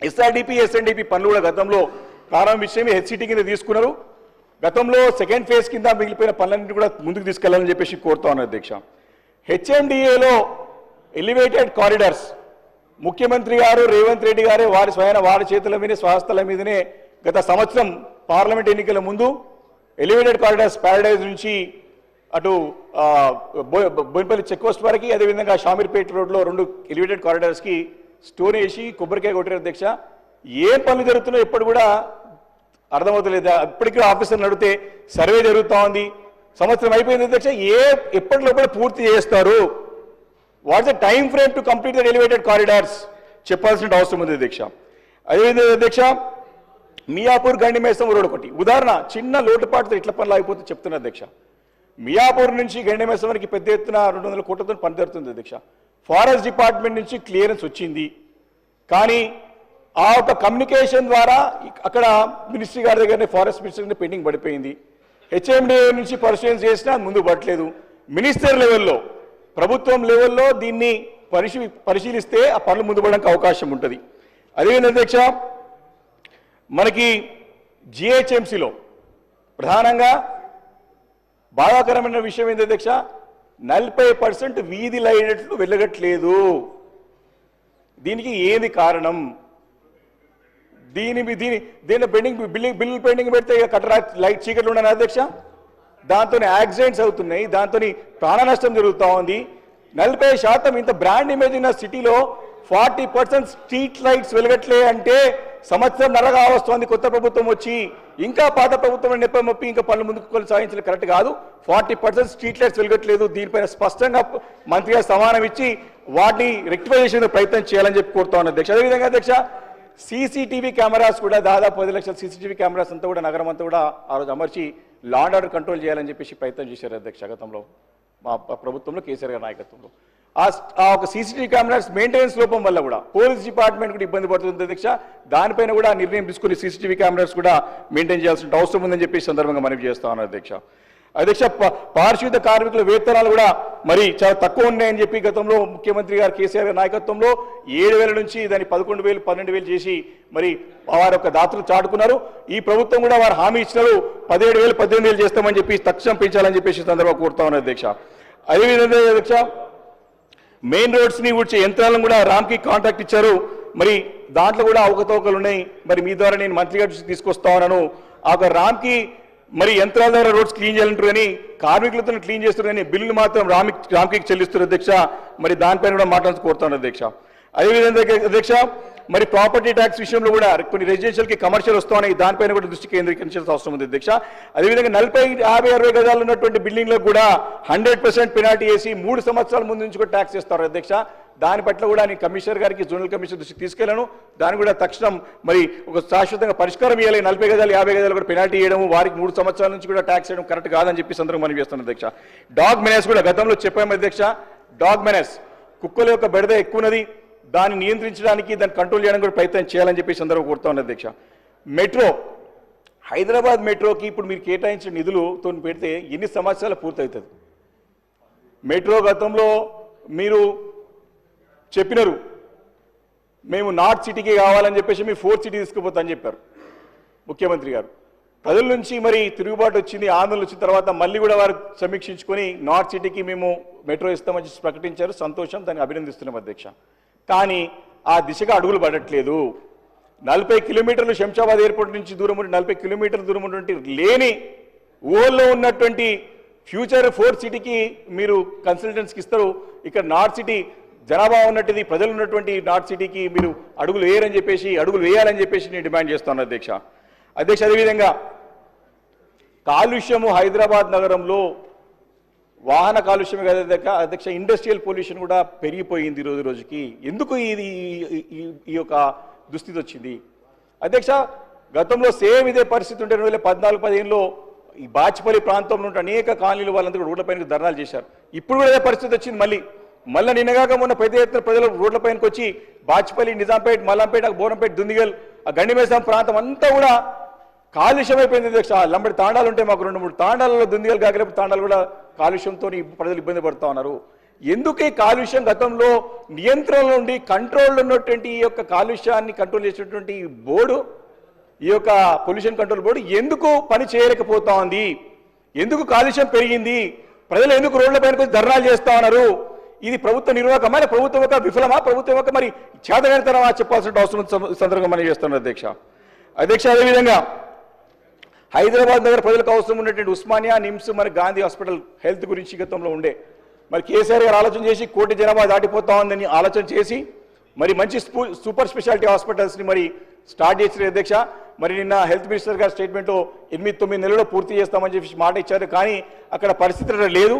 ఎస్ఎన్డిపి పనులు కూడా గతంలో ప్రారంభించే హెచ్సిటీ కింద తీసుకున్నారు. గతంలో సెకండ్ ఫేజ్ కింద మిగిలిపోయిన పనులన్నింటి కూడా ముందుకు తీసుకెళ్లాలని చెప్పేసి కోరుతా ఉన్నాను అధ్యక్ష. హెచ్ఎండిఏలో ఎలివేటెడ్ కారిడార్స్ ముఖ్యమంత్రి గారు రేవంత్ రెడ్డి గారే వారి చేతుల మీద స్వహస్తాల మీదనే గత సంవత్సరం పార్లమెంట్ ఎన్నికల ముందు ఎలివేటెడ్ కారిడార్స్ ప్యారడైజ్ నుంచి అటు బోయినపల్లి చెక్ పోస్ట్ వరకు, అదేవిధంగా షామీర్పేట రోడ్లో 2 ఎలివేటెడ్ కారిడార్స్కి స్టోన్ వేసి కొబ్బరికాయ కొట్టారు అధ్యక్ష. ఏ పనులు జరుగుతున్నాయో ఎప్పుడు కూడా అర్థమవుతలేదు. ఇప్పటికీ ఆఫీసర్ని అడిగితే సర్వే జరుగుతూ ఉంది, సంవత్సరం అయిపోయింది అధ్యక్ష, ఎప్పటి లోపల పూర్తి చేస్తారు? What's the time frame to complete the elevated corridors? చెప్పాల్సిన అవసరం ఉంది అధ్యక్ష. అదేవిధంగా అధ్యక్ష, మియాపూర్ గండిమేసం రోడ్ ఒకటి ఉదాహరణ, చిన్న లోటుపాటుతో ఇట్ల పనులు అయిపోతే చెప్తున్నా అధ్యక్ష. మియాపూర్ నుంచి గండిమేసం వరకు పెద్ద ఎత్తున 200 కోట్లతో పని జరుగుతుంది అధ్యక్ష. ఫారెస్ట్ డిపార్ట్మెంట్ నుంచి క్లియరెన్స్ వచ్చింది, కానీ ఆ ఒక కమ్యూనికేషన్ ద్వారా అక్కడ మినిస్ట్రీ గారి దగ్గరనే ఫారెస్ట్ మినిస్టర్ పెండింగ్ పడిపోయింది. హెచ్ఎండిఏ నుంచి పరిశీలన చేసినా ముందు పడలేదు. మినిస్టర్ లెవెల్లో, ప్రభుత్వం లెవెల్లో దీన్ని పరిశీలిస్తే ఆ పనులు ముందు పడడానికి అవకాశం ఉంటుంది. అదేవిధంగా అధ్యక్ష, మనకి జిహెచ్ఎంసీలో ప్రధానంగా బాధాకరమైన విషయం ఏంటి అధ్యక్ష, 40% వీధి లైట్లు వెలగట్లేదు. దీనికి ఏది కారణం? దీని పెండింగ్ బిల్లు పెండింగ్ పెడితే కట్టరా లైట్ చీకట్లు ఉన్నాయి అధ్యక్ష. దాంతో యాక్సిడెంట్స్ అవుతున్నాయి, దాంతో ప్రాణ నష్టం జరుగుతూ ఉంది. 40% ఇంత బ్రాండ్ ఇమేజ్ ఉన్న సిటీలో 40% స్ట్రీట్ లైట్స్ వెలగట్లే అంటే సంవత్సరం నరగా వస్తుంది కొత్త ప్రభుత్వం వచ్చి. ఇంకా పాత ప్రభుత్వం నెప్పమొప్పి ఇంకా పనులు ముందుకు కొనసాగించడం కరెక్ట్ కాదు. 40% స్ట్రీట్ లైట్స్ వెలగట్లేదు. దీనిపైన స్పష్టంగా మంత్రి గారు సమానం ఇచ్చి వాటిని రెక్టిఫై చేసే ప్రయత్నం చేయాలని చెప్పి కోరుతా ఉన్నాను అధ్యక్ష. అదేవిధంగా అధ్యక్ష, సీసీటీవీ కెమెరాస్ కూడా దాదాపు 10 లక్షల సీసీటీవీ కెమెరాస్ అంతా కూడా నగరం అంతా కూడా ఆ రోజు అమర్చి లా అండ్ ఆర్డర్ కంట్రోల్ చేయాలని చెప్పేసి ప్రయత్నం చేశారు అధ్యక్ష గతంలో మా ప్రభుత్వంలో కేసీఆర్ గారి నాయకత్వంలో. ఆ ఒక సీసీటీవీ కెమెరాస్ మెయింటెనెన్స్ లోపం వల్ల కూడా పోలీస్ డిపార్ట్మెంట్ కూడా ఇబ్బంది పడుతుంది అధ్యక్ష. దానిపైన కూడా నిర్ణయం తీసుకుని సీసీటీవీ కెమెరాస్ కూడా మెయింటైన్ చేయాల్సిన అవసరం ఉందని చెప్పి సందర్భంగా మనవి చేస్తా ఉన్నాను అధ్యక్ష. అధ్యక్ష, పారిశుద్ధ కార్మికుల వేతనాలు కూడా మరి చాలా తక్కువ ఉన్నాయని చెప్పి గతంలో ముఖ్యమంత్రి గారు కేసీఆర్ గారి నాయకత్వంలో 7,000 నుంచి దాన్ని 11,000, 12,000 చేసి మరి వారి యొక్క దాతలు చాటుకున్నారు. ఈ ప్రభుత్వం కూడా వారు హామీ ఇచ్చినారు 17,000, 18,000 చేస్తామని చెప్పి తక్షణం పెంచాలని చెప్పేసి సందర్భంగా కోరుతా ఉన్నారు అధ్యక్ష. అదేవిధంగా అధ్యక్ష, మెయిన్ రోడ్స్ ని ఊడ్చే యంత్రాలను కూడా రామ్కి కాంట్రాక్ట్ ఇచ్చారు. మరి దాంట్లో కూడా అవకతవకలు ఉన్నాయి. మరి మీ ద్వారా నేను మంత్రి గారి తీసుకొస్తా ఉన్నాను. ఆ ఒక రామ్కి మరి యంత్రాల ద్వారా రోడ్స్ క్లీన్ చేయాలంటారు కానీ కార్మికులతో క్లీన్ చేస్తారు కానీ బిల్లులు మాత్రం రామ్కి చెల్లిస్తారు అధ్యక్ష. మరి దానిపైన కూడా మాట్లాడుతూ కోరుతాను అధ్యక్ష. అదేవిధంగా అధ్యక్ష, మరి ప్రాపర్టీ ట్యాక్స్ విషయంలో కూడా కొన్ని రెసిడెన్షియల్కి కమర్షియల్ వస్తూ ఉన్నాయి. దానిపైన కూడా దృష్టి కేంద్రీకరించాల్సిన అవసరం ఉంది అధ్యక్ష. అదేవిధంగా 40, 50, 60 గజాలు ఉన్నటువంటి బిల్డింగ్లకు కూడా 100% పెనాల్టీ వేసి 3 సంవత్సరాల ముందు నుంచి కూడా ట్యాక్స్ ఇస్తారు అధ్యక్ష. దాని పట్ల కూడా నేను కమిషనర్ గారికి, జోనల్ కమిషనర్ దృష్టికి తీసుకెళ్లాను. దాన్ని కూడా తక్షణం మరి ఒక శాశ్వతంగా పరిష్కారం ఇవ్వాలి. 40 గజాలు, 50 గజాలు కూడా పెనాల్టీ వేయడం, వారికి 3 సంవత్సరాల నుంచి కూడా ట్యాక్స్ వేయడం కరెక్ట్ కాదని చెప్పి సందర్భంగా మనం చేస్తాను అధ్యక్ష. డాగ్ మెనస్ కూడా గతంలో చెప్పాము అధ్యక్ష. డాగ్ మెనస్, కుక్కల యొక్క బెడద ఎక్కువన్నది, దాన్ని నియంత్రించడానికి, దాన్ని కంట్రోల్ చేయడానికి కూడా ప్రయత్నం చేయాలని చెప్పి సందర్భంగా కోరుతా ఉన్నాను అధ్యక్ష. మెట్రో, హైదరాబాద్ మెట్రోకి ఇప్పుడు మీరు కేటాయించిన నిధులతో పెడితే ఎన్ని సంవత్సరాలు పూర్తవుతుంది? మెట్రో గతంలో మీరు చెప్పినారు మేము నార్త్ సిటీకి కావాలని చెప్పేసి మీ 4th సిటీ తీసుకుపోతా అని చెప్పారు ముఖ్యమంత్రి గారు. ప్రజల నుంచి మరి తిరుగుబాటు వచ్చింది, ఆందోళన వచ్చిన తర్వాత మళ్ళీ కూడా వారు సమీక్షించుకొని నార్త్ సిటీకి మేము మెట్రో ఇస్తామని ప్రకటించారు. సంతోషం, దాన్ని అభినందిస్తున్నాం అధ్యక్ష. కానీ ఆ దిశగా అడుగులు పడట్లేదు. 40 కిలోమీటర్లు శంషాబాద్ ఎయిర్పోర్ట్ నుంచి దూరం ఉండి 40 కిలోమీటర్ల దూరం ఉన్నటువంటి లేని ఊళ్ళో ఉన్నటువంటి ఫ్యూచర్ 4th సిటీకి మీరు కన్సల్టెంట్స్కి ఇస్తారు. ఇక్కడ నార్త్ సిటీ జనాభా ఉన్నట్టుది, ప్రజలు ఉన్నటువంటి నార్త్ సిటీకి మీరు అడుగులు వేయాలని చెప్పేసి నేను డిమాండ్ చేస్తాను అధ్యక్ష. అదేవిధంగా కాలుష్యము హైదరాబాద్ నగరంలో వాహన కాలుష్యం కదా అధ్యక్ష, ఇండస్ట్రియల్ పొల్యూషన్ కూడా పెరిగిపోయింది రోజు రోజుకి. ఎందుకు ఇది ఈ యొక్క దుస్థితి వచ్చింది అధ్యక్ష? గతంలో సేమ్ ఇదే పరిస్థితి ఉంటే 2014-15లో ఈ బాచ్పల్లి ప్రాంతంలో ఉంటే అనేక కాలనీలు వాళ్ళందరూ రోడ్లపైన ధర్నాలు చేశారు. ఇప్పుడు కూడా అదే పరిస్థితి వచ్చింది. మళ్ళీ నిన్నగాక మొన్న పెద్ద ఎత్తున ప్రజలు రోడ్లపైనకి వచ్చి బాచ్పల్లి, నిజాంపేట, మల్లంపేట, బోరంపేట, దుందిగల్, ఆ గండిమేసం ప్రాంతం అంతా కూడా కాలుష్యం అయిపోయింది అధ్యక్ష. లంబడి తాండాలు ఉంటాయి మాకు, 2-3 తాండాలలో, దుందిగల్, గాగిరపు తాండాలు కూడా కాలుష్యంతో ప్రజలు ఇబ్బంది పడుతూ ఉన్నారు. ఎందుకు ఈ కాలుష్యం గతంలో నియంత్రణలో ఉండి కంట్రోల్లో ఉన్నటువంటి ఈ యొక్క కాలుష్యాన్ని కంట్రోల్ చేసేటువంటి బోర్డు, ఈ యొక్క పొల్యూషన్ కంట్రోల్ బోర్డు ఎందుకు పని చేయలేకపోతా ఉంది? ఎందుకు కాలుష్యం పెరిగింది? ప్రజలు ఎందుకు రోడ్లపైన వచ్చి ధర్నాలు చేస్తా ఉన్నారు? ఇది ప్రభుత్వ నిర్వాహకమా, ప్రభుత్వం యొక్క విఫలమా, ప్రభుత్వం యొక్క మరి చేతగానితనమా చెప్పాల్సిన అవసరం సందర్భంగా మనం చేస్తున్నాం అధ్యక్ష. అదేవిధంగా హైదరాబాద్ నగర ప్రజలకు అవసరం ఉన్నటువంటి ఉస్మానియా, నిమ్స్, మరి గాంధీ హాస్పిటల్ హెల్త్ గురించి గతంలో ఉండే మరి కేసీఆర్ గారు ఆలోచన చేసి 1 కోటి జనాభా దాటిపోతా ఉందని ఆలోచన చేసి మరి మంచి సూపర్ స్పెషాలిటీ హాస్పిటల్స్ని మరి స్టార్ట్ చేసిన అధ్యక్ష. మరి నిన్న హెల్త్ మినిస్టర్ గారు స్టేట్మెంట్లో 8-9 నెలల్లో పూర్తి చేస్తామని చెప్పి మాట ఇచ్చారు. కానీ అక్కడ పరిస్థితి లేదు.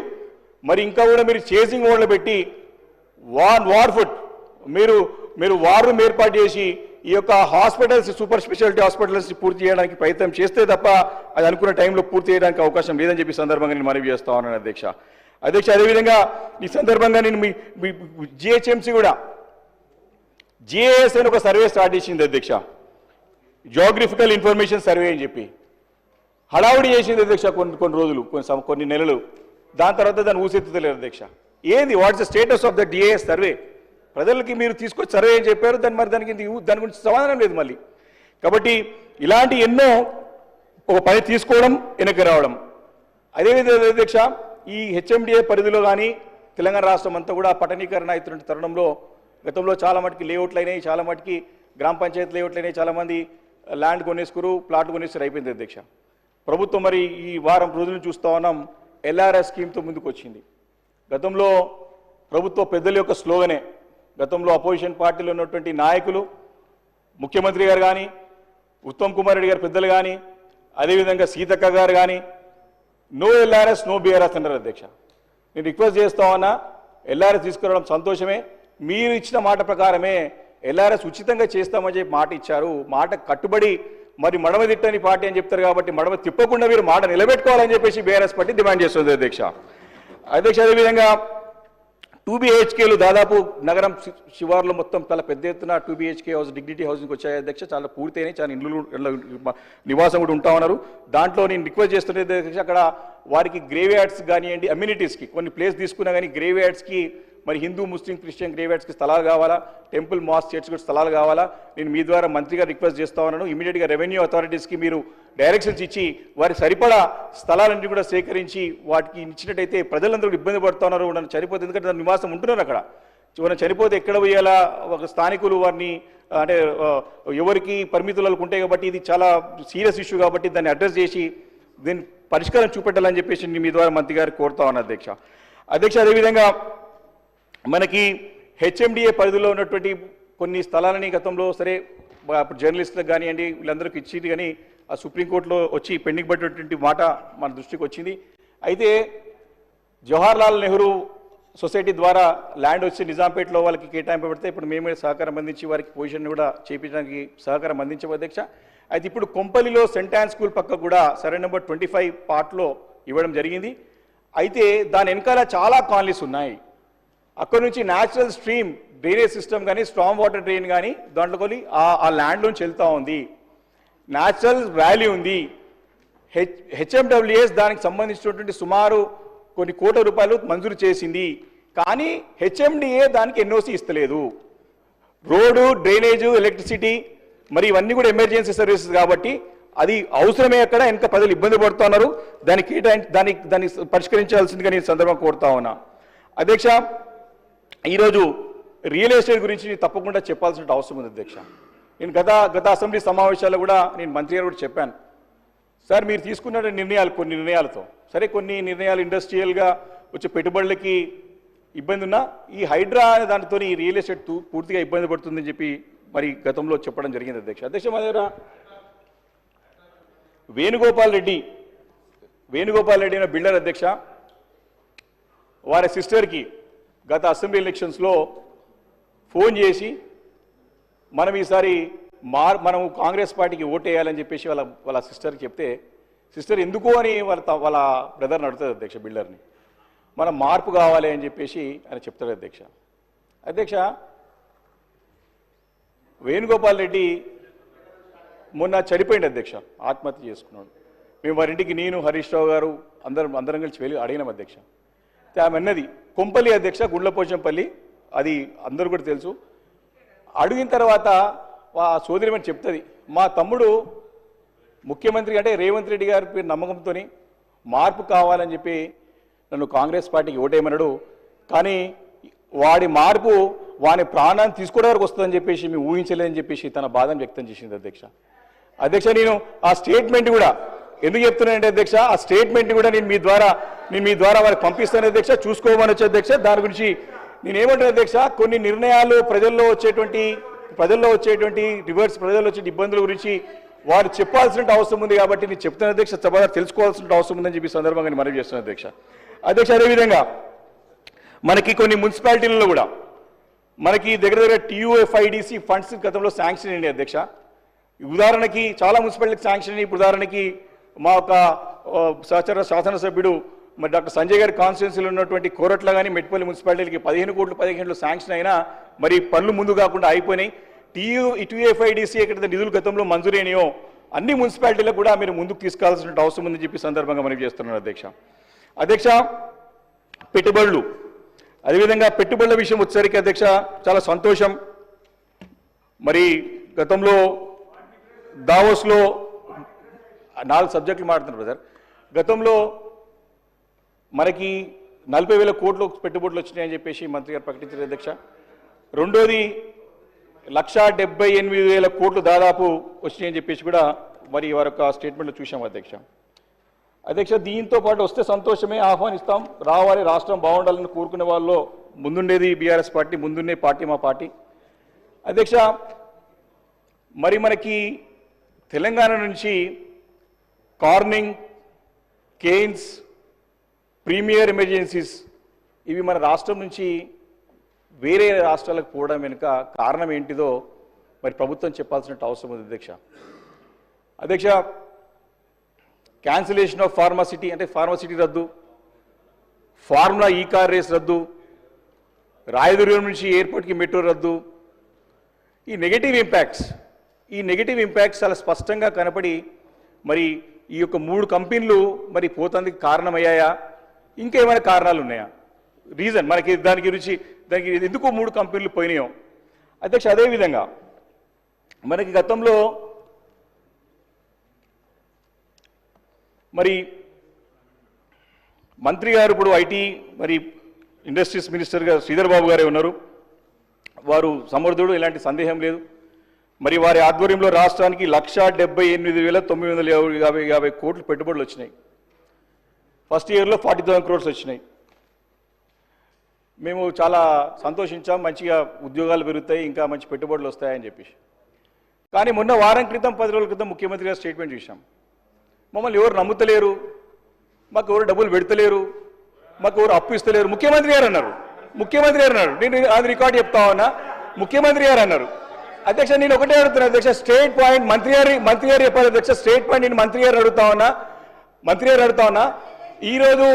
మరి ఇంకా కూడా మీరు చేసింగ్ ఓడ్లు పెట్టి వార్ ఫుడ్ మీరు మీరు వార్ రూమ్ ఏర్పాటు చేసి ఈ యొక్క హాస్పిటల్స్ సూపర్ స్పెషాలిటీ హాస్పిటల్స్ పూర్తి చేయడానికి ప్రయత్నం చేస్తే తప్ప అది అనుకున్న టైంలో పూర్తి చేయడానికి అవకాశం లేదని చెప్పి సందర్భంగా నేను మనవి చేస్తా ఉన్నాను అధ్యక్ష. అదేవిధంగా ఈ సందర్భంగా నేను మీ జిహెచ్ఎంసీ కూడా జిఏఎస్ అని ఒక సర్వే స్టార్ట్ చేసింది అధ్యక్ష, జియోగ్రఫికల్ ఇన్ఫర్మేషన్ సర్వే అని చెప్పి హడావుడి చేసింది అధ్యక్ష కొన్ని రోజులు కొన్ని నెలలు. దాని తర్వాత దాన్ని ఊసెత్తుతలేరు అధ్యక్ష. ఏంది what's the status of the DAS survey? ప్రజలకి మీరు తీసుకొచ్చి సర్వే అని చెప్పారు, దాని గురించి సమాధానం లేదు మళ్ళీ. కాబట్టి ఇలాంటి ఎన్నో ఒక పని తీసుకోవడం వెనక్కి రావడం. అదేవిధంగా అధ్యక్ష ఈ హెచ్ఎండిఏ పరిధిలో కానీ తెలంగాణ రాష్ట్రం అంతా కూడా పట్టణీకరణ అవుతున్న తరుణంలో గతంలో చాలా మటుకి లేఅవుట్లు అయినాయి, చాలా మటుకి గ్రామ పంచాయతీ లేఅవుట్లు అయినాయి, చాలామంది ల్యాండ్ కొనేసుకురు, ప్లాట్ కొనేసుకురు అయిపోయింది అధ్యక్ష. ప్రభుత్వం మరి ఈ వారం రోజులు చూస్తూ ఉన్నాం ఎల్ఆర్ఎస్ స్కీమ్తో ముందుకు వచ్చింది. గతంలో ప్రభుత్వ పెద్దల యొక్క స్లోగనే, గతంలో అపోజిషన్ పార్టీలో ఉన్నటువంటి నాయకులు ముఖ్యమంత్రి గారు కానీ ఉత్తమ్ కుమార్ రెడ్డి గారు పెద్దలు కానీ అదేవిధంగా సీతక్క గారు కానీ నో ఎల్ఆర్ఎస్ నో బీఆర్ఎస్ అన్నారు అధ్యక్ష. నేను రిక్వెస్ట్ చేస్తా ఉన్నా, ఎల్ఆర్ఎస్ తీసుకురావడం సంతోషమే, మీరు ఇచ్చిన మాట ప్రకారమే ఎల్ఆర్ఎస్ ఉచితంగా చేస్తామని చెప్పి మాట ఇచ్చారు. మాట కట్టుబడి మరి మడమ తిట్టని పార్టీ అని చెప్తారు కాబట్టి మడమ తిప్పకుండా మీరు మాట నిలబెట్టుకోవాలని చెప్పేసి బీఆర్ఎస్ పార్టీ డిమాండ్ చేస్తుంది అధ్యక్ష. అదేవిధంగా 2 BHKలు దాదాపు నగరం శివార్లో మొత్తం చాలా పెద్ద ఎత్తున 2 BHK హౌస్ డిగ్నిటీ హౌసింగ్ వచ్చాయి అధ్యక్ష. చాలా పూర్తయినాయి, చాలా ఇండ్లు నివాసం కూడా ఉంటా ఉన్నారు. దాంట్లో నేను రిక్వెస్ట్ చేస్తున్నది అధ్యక్ష, అక్కడ వారికి గ్రేవ్ యార్డ్స్ కానివ్వండి, అమ్యూనిటీస్కి కొన్ని ప్లేస్ తీసుకున్నా కానీ గ్రేవ్ యార్డ్స్కి మరి హిందూ ముస్లిం క్రిస్టియన్ గ్రేవ్ యార్డ్స్కి స్థలాలు కావాలా, టెంపుల్ మాస్ చర్చ్ కూడా స్థలాలు కావాలా. నేను మీ ద్వారా మంత్రిగా రిక్వెస్ట్ చేస్తా ఉన్నాను, ఇమీడియట్గా రెవెన్యూ అథారిటీస్కి మీరు డైరెక్షన్స్ ఇచ్చి వారి సరిపడా స్థలాలన్నీ కూడా సేకరించి వాటికి ఇచ్చినట్టయితే ప్రజలందరూ ఇబ్బంది పడుతూ ఉన్నారు. చనిపోతే ఎందుకంటే దాని నివాసం ఉంటున్నారు అక్కడ, మనం చనిపోతే ఎక్కడ పోయాలా, ఒక స్థానికులు వారిని అంటే ఎవరికి పరిమితులకు ఉంటాయి కాబట్టి ఇది చాలా సీరియస్ ఇష్యూ కాబట్టి దాన్ని అడ్రస్ చేసి దీన్ని పరిష్కారం చూపెట్టాలని చెప్పేసి మీ ద్వారా మంత్రి గారికి కోరుతా ఉన్నాను అధ్యక్ష. అదేవిధంగా మనకి హెచ్ఎండిఏ పరిధిలో ఉన్నటువంటి కొన్ని స్థలాలని గతంలో సరే అప్పుడు జర్నలిస్టులకు కానివ్వండి వీళ్ళందరికీ ఇచ్చింది, కానీ ఆ సుప్రీంకోర్టులో వచ్చి పెండింగ్ పడినటువంటి మాట మన దృష్టికి వచ్చింది. అయితే జవహర్లాల్ నెహ్రూ సొసైటీ ద్వారా ల్యాండ్ వచ్చి నిజాంపేటలో వాళ్ళకి కేటాయింపబడితే ఇప్పుడు మేమే సహకారం అందించి వారికి పొజిషన్ కూడా చేయించడానికి సహకారం అందించాము అధ్యక్ష. అయితే ఇప్పుడు కొంపల్లిలో సెంట్ యాన్ స్కూల్ పక్క కూడా సర్వే నెంబర్ 25 పార్ట్లో ఇవ్వడం జరిగింది. అయితే దాని వెనకాల చాలా కాలనీస్ ఉన్నాయి. అక్కడ నుంచి న్యాచురల్ స్ట్రీమ్ డ్రైనేజ్ సిస్టమ్ కానీ స్ట్రాంగ్ వాటర్ డ్రైన్ కానీ దాంట్లో కొని ఆ ల్యాండ్లోంచి వెళ్తూ ఉంది, న్యాచురల్ వ్యాల్యూ ఉంది. హెచ్ఎండబ్ల్యూఎస్ దానికి సంబంధించినటువంటి సుమారు కొన్ని కోట్ల రూపాయలు మంజూరు చేసింది, కానీ హెచ్ఎండిఏ దానికి ఎన్ఓసి ఇస్తలేదు. రోడ్డు, డ్రైనేజు, ఎలక్ట్రిసిటీ మరి ఇవన్నీ కూడా ఎమర్జెన్సీ సర్వీసెస్ కాబట్టి అది అవసరమే. అక్కడ ఇంకా ప్రజలు ఇబ్బంది పడుతున్నారు, దాన్ని పరిష్కరించాల్సిందిగా నేను సందర్భంగా కోరుతా ఉన్నా అధ్యక్ష. ఈరోజు రియల్ ఎస్టేట్ గురించి తప్పకుండా చెప్పాల్సిన అవసరం ఉంది అధ్యక్ష. నేను గత అసెంబ్లీ సమావేశాల్లో కూడా నేను మంత్రి గారు కూడా చెప్పాను, సార్ మీరు తీసుకున్న నిర్ణయాలు కొన్ని నిర్ణయాలతో సరే కొన్ని నిర్ణయాలు ఇండస్ట్రియల్గా వచ్చే పెట్టుబడులకి ఇబ్బంది ఉన్నా ఈ హైడ్రా అనే దానితో ఈ రియల్ ఎస్టేట్ పూర్తిగా ఇబ్బంది పడుతుందని చెప్పి మరి గతంలో చెప్పడం జరిగింది అధ్యక్ష. మా దగ్గర వేణుగోపాల్ రెడ్డి అనే బిల్డర్ అధ్యక్ష, వారి సిస్టర్కి గత అసెంబ్లీ ఎలక్షన్స్లో ఫోన్ చేసి మనం ఈసారి మనం కాంగ్రెస్ పార్టీకి ఓటేయాలని చెప్పేసి వాళ్ళ సిస్టర్కి చెప్తే సిస్టర్ ఎందుకు అని వాళ్ళ బ్రదర్ని అడుగుతుంది అధ్యక్ష, బిల్డర్ని. మనం మార్పు కావాలి అని చెప్పేసి ఆయన చెప్తాడు అధ్యక్ష. వేణుగోపాల్ రెడ్డి మొన్న చనిపోయింది అధ్యక్ష, ఆత్మహత్య చేసుకున్నాడు. మేము వారింటికి నేను హరీష్ రావు గారు అందరం కలిసి వెళ్ళి అడిగినాం అధ్యక్ష. ఆమె అన్నది కొంపల్లి అధ్యక్ష, గుండ్లపోచంపల్లి, అది అందరూ కూడా తెలుసు. అడిగిన తర్వాత ఆ సోదరిమని చెప్తుంది, మా తమ్ముడు ముఖ్యమంత్రి అంటే రేవంత్ రెడ్డి గారి పేరు నమ్మకంతో మార్పు కావాలని చెప్పి నన్ను కాంగ్రెస్ పార్టీకి ఓటేయమన్నాడు, కానీ వాడి మార్పు వాని ప్రాణాన్ని తీసుకోవడం వరకు వస్తుందని చెప్పేసి మేము ఊహించలేదని చెప్పేసి తన బాధను వ్యక్తం చేసింది అధ్యక్ష. నేను ఆ స్టేట్మెంట్ కూడా ఎందుకు చెప్తున్నానంటే అధ్యక్ష, ఆ స్టేట్మెంట్ కూడా నేను మీ ద్వారా వారికి పంపిస్తాను అధ్యక్ష, చూసుకోమని వచ్చే అధ్యక్ష. దాని గురించి నేనేమంటాను అధ్యక్ష, కొన్ని నిర్ణయాలు ప్రజల్లో వచ్చేటువంటి రివర్స్ ప్రజల్లో వచ్చే ఇబ్బందుల గురించి వారు చెప్పాల్సిన అవసరం ఉంది కాబట్టి నేను చెప్తున్న అధ్యక్ష, తెలుసుకోవాల్సిన అవసరం ఉందని చెప్పి సందర్భంగా నేను మనవి చేస్తున్నాను అధ్యక్ష. అదేవిధంగా మనకి కొన్ని మున్సిపాలిటీలలో కూడా మనకి దగ్గర దగ్గర TUFIDC ఫండ్స్ గతంలో శాంక్షన్ అయ్యింది అధ్యక్ష. ఉదాహరణకి చాలా మున్సిపాలిటీకి శాంక్షన్ అయ్యి, ఇప్పుడు ఉదాహరణకి మా ఒక సహచర శాసనసభ్యుడు మరి డాక్టర్ సంజయ్ గారి కాన్స్టిట్యున్సీలో ఉన్నటువంటి కోరట్ల కానీ మెట్పల్లి మున్సిపాలిటీలకి 15 కోట్లు 15 గంటలు శాంక్షన్ అయినా మరి పనులు ముందు కాకుండా అయిపోయినాయి. TUFIDC ఎక్కడైతే నిధులు గతంలో మంజూరైనాయో అన్ని మున్సిపాలిటీలకు కూడా మీరు ముందుకు తీసుకెళ్లాల్సిన అవసరం ఉందని చెప్పి సందర్భంగా మనం చేస్తున్నాను అధ్యక్ష. పెట్టుబడులు, అదేవిధంగా పెట్టుబడుల విషయం వచ్చేసరికి అధ్యక్ష చాలా సంతోషం. మరి గతంలో దావోస్లో 4 సబ్జెక్టులు మాట్లాడుతున్నారు బ్రదర్. గతంలో మనకి 40,000 కోట్లు పెట్టుబడులు వచ్చినాయని చెప్పేసి మంత్రి గారు ప్రకటించారు అధ్యక్ష. రెండోది 178,000 కోట్లు దాదాపు వచ్చినాయని చెప్పేసి కూడా మరి వారి యొక్క స్టేట్మెంట్లో చూసాం అధ్యక్ష. దీంతో పాటు వస్తే సంతోషమే, ఆహ్వానిస్తాం, రావాలి, రాష్ట్రం బాగుండాలని కోరుకునే వాళ్ళలో ముందుండేది బీఆర్ఎస్ పార్టీ, ముందుండే పార్టీ మా పార్టీ అధ్యక్ష. మరి మనకి తెలంగాణ నుంచి కార్నింగ్, కేన్స్, ప్రీమియర్ ఎమర్జెన్సీస్ ఇవి మన రాష్ట్రం నుంచి వేరే రాష్ట్రాలకు పోవడం వెనుక కారణం ఏంటిదో మరి ప్రభుత్వం చెప్పాల్సిన అవసరం ఉంది అధ్యక్ష. క్యాన్సిలేషన్ ఆఫ్ ఫార్మాసిటీ అంటే ఫార్మాసిటీ రద్దు, ఫార్ములా కార్ రేస్ రద్దు, రాయదుర్గం నుంచి ఎయిర్పోర్ట్కి మెట్రో రద్దు. ఈ నెగటివ్ ఇంపాక్ట్స్ చాలా స్పష్టంగా కనపడి మరి ఈ యొక్క 3 కంపెనీలు మరి పోతందుకు కారణమయ్యాయా, ఇంకా ఏమైనా కారణాలు ఉన్నాయా, రీజన్ మనకి దానికి ఎందుకు 3 కంపెనీలు పోయినాయో అధ్యక్ష. అదేవిధంగా మనకి గతంలో మరి మంత్రి గారు ఇప్పుడు ఐటీ మరి ఇండస్ట్రీస్ మినిస్టర్గా శ్రీధర్ బాబు గారే ఉన్నారు. వారు సమర్థుడు, ఎలాంటి సందేహం లేదు. మరి వారి ఆధ్వర్యంలో రాష్ట్రానికి 178,950 కోట్లు పెట్టుబడులు వచ్చినాయి. ఫస్ట్ ఇయర్లో 40,000 crores వచ్చినాయి. మేము చాలా సంతోషించాం, మంచిగా ఉద్యోగాలు పెరుగుతాయి, ఇంకా మంచి పెట్టుబడులు వస్తాయని చెప్పేసి. కానీ మొన్న వారం క్రితం 10 రోజుల క్రితం ముఖ్యమంత్రి గారు స్టేట్మెంట్ చూసాం. మమ్మల్ని ఎవరు నమ్ముతలేరు, మాకు ఎవరు డబ్బులు పెడతలేరు, మాకు ఎవరు అప్పు ఇస్తలేరు, ముఖ్యమంత్రి గారు అన్నారు. నేను అది రికార్డు చెప్తా ఉన్నా, ముఖ్యమంత్రి గారు అన్నారు అధ్యక్ష. నేను ఒకటే అడుగుతున్నా అధ్యక్ష, స్టేట్ పాయింట్ మంత్రి గారు చెప్పాలి అధ్యక్ష. స్టేట్ పాయింట్ నేను మంత్రి గారు అడుగుతా ఉన్నా. ఈరోజు